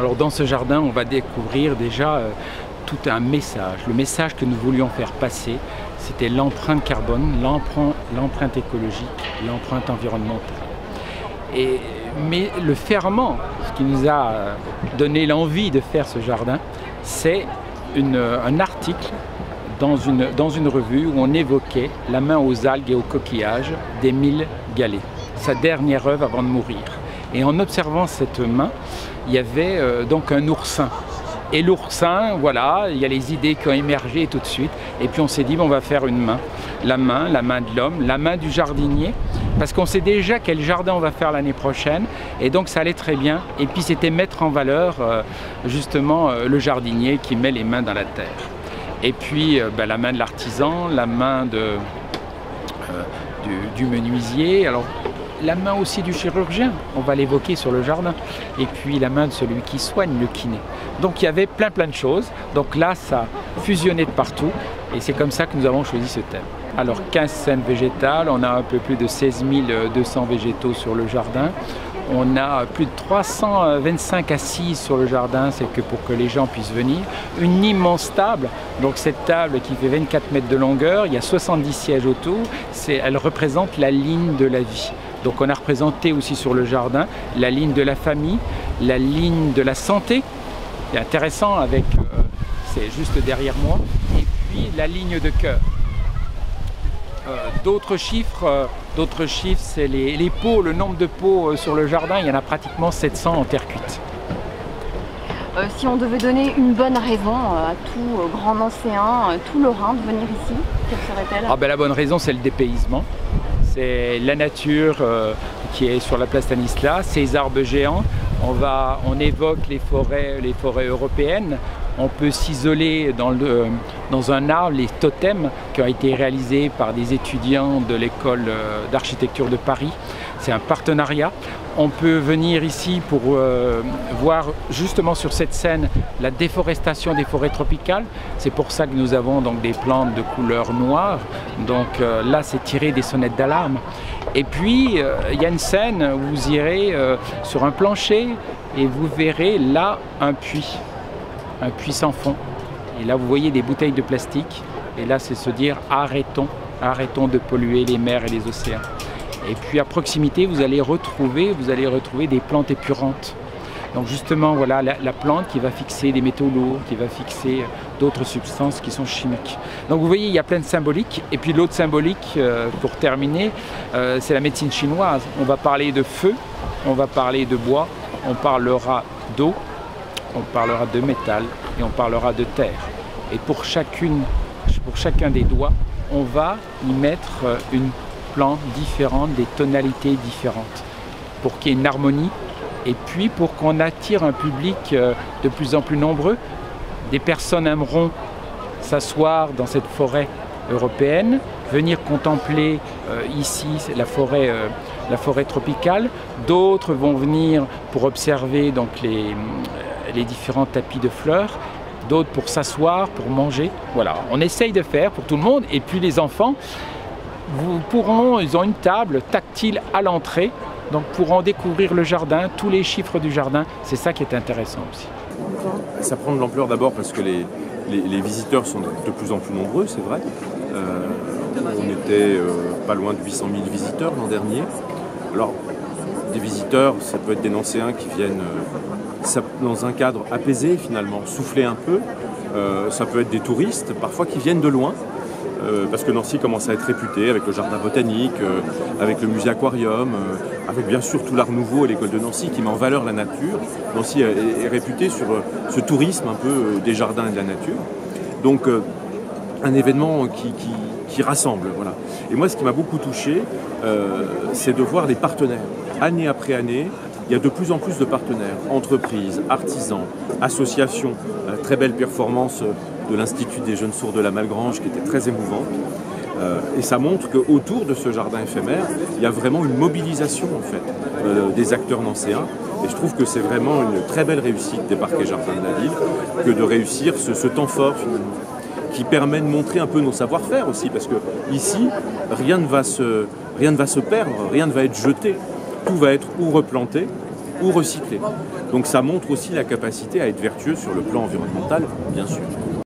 Alors dans ce jardin, on va découvrir déjà tout un message. Le message que nous voulions faire passer, c'était l'empreinte carbone, l'empreinte écologique, l'empreinte environnementale. Mais le ferment, ce qui nous a donné l'envie de faire ce jardin, c'est un article dans une revue où on évoquait la main aux algues et aux coquillages d'Émile Gallé, sa dernière œuvre avant de mourir. Et en observant cette main, il y avait donc un oursin. Et l'oursin, voilà, il y a les idées qui ont émergé tout de suite. Et puis on s'est dit, bon, on va faire une main. La main de l'homme, la main du jardinier. Parce qu'on sait déjà quel jardin on va faire l'année prochaine. Et donc ça allait très bien. Et puis c'était mettre en valeur justement le jardinier qui met les mains dans la terre. Et puis la main de l'artisan, la main du menuisier. Alors, la main aussi du chirurgien, on va l'évoquer sur le jardin, et puis la main de celui qui soigne, le kiné. Donc il y avait plein de choses, donc là ça fusionnait de partout, et c'est comme ça que nous avons choisi ce thème. Alors 15 scènes végétales, on a un peu plus de 16 200 végétaux sur le jardin, on a plus de 325 assises sur le jardin, c'est que pour que les gens puissent venir. Une immense table, donc cette table qui fait 24 mètres de longueur, il y a 70 sièges autour, elle représente la ligne de la vie. Donc on a représenté aussi sur le jardin la ligne de la famille, la ligne de la santé, c'est intéressant avec, c'est juste derrière moi, et puis la ligne de cœur. D'autres chiffres, c'est les pots, le nombre de pots sur le jardin, il y en a pratiquement 700 en terre cuite. Si on devait donner une bonne raison à tout grand Nancéen, tout Lorrain de venir ici, quelle serait-elle? La bonne raison, c'est le dépaysement. C'est la nature qui est sur la place Stanislas, ces arbres géants. On évoque les forêts européennes. On peut s'isoler dans un arbre, les totems qui ont été réalisés par des étudiants de l'école d'architecture de Paris. C'est un partenariat. On peut venir ici pour voir justement sur cette scène la déforestation des forêts tropicales. C'est pour ça que nous avons donc des plantes de couleur noire. Donc là, c'est tiré des sonnettes d'alarme. Et puis, il y a une scène où vous irez sur un plancher et vous verrez là un puits sans fond. Et là, vous voyez des bouteilles de plastique. Et là, c'est se dire arrêtons de polluer les mers et les océans. Et puis à proximité, vous allez retrouver des plantes épurantes. Donc justement, voilà la plante qui va fixer des métaux lourds, qui va fixer d'autres substances qui sont chimiques. Donc vous voyez, il y a plein de symboliques. Et puis l'autre symbolique, pour terminer, c'est la médecine chinoise. On va parler de feu, on va parler de bois, on parlera d'eau, on parlera de métal et on parlera de terre. Et pour chacun des doigts, on va y mettre une plante différente, des tonalités différentes, pour qu'il y ait une harmonie et puis pour qu'on attire un public de plus en plus nombreux. Des personnes aimeront s'asseoir dans cette forêt européenne, venir contempler ici la forêt tropicale. D'autres vont venir pour observer donc les différents tapis de fleurs, d'autres pour s'asseoir, pour manger. Voilà, on essaye de faire pour tout le monde. Et puis les enfants, ils ont une table tactile à l'entrée, donc pourront découvrir le jardin, tous les chiffres du jardin. C'est ça qui est intéressant aussi. Ça prend de l'ampleur d'abord parce que les visiteurs sont de plus en plus nombreux, c'est vrai. On était pas loin de 800 000 visiteurs l'an dernier. Alors, des visiteurs, ça peut être des Nancéens qui viennent dans un cadre apaisé finalement, souffler un peu. Ça peut être des touristes, parfois qui viennent de loin. Parce que Nancy commence à être réputée avec le jardin botanique, avec le musée aquarium, avec bien sûr tout l'art nouveau à l'école de Nancy qui met en valeur la nature. Nancy est réputée sur ce tourisme un peu des jardins et de la nature. Donc un événement qui rassemble. Voilà. Et moi ce qui m'a beaucoup touché, c'est de voir les partenaires. Année après année, il y a de plus en plus de partenaires, entreprises, artisans, associations, très belle performance de l'Institut des jeunes sourds de la Malgrange qui était très émouvante. Et ça montre qu'autour de ce jardin éphémère, il y a vraiment une mobilisation en fait, des acteurs nancéens. Et je trouve que c'est vraiment une très belle réussite des parquets jardins de la ville que de réussir ce temps fort finalement, qui permet de montrer un peu nos savoir-faire aussi, parce que ici, rien ne va se perdre, rien ne va être jeté. Tout va être ou replanté, ou recyclés. Donc ça montre aussi la capacité à être vertueux sur le plan environnemental, bien sûr.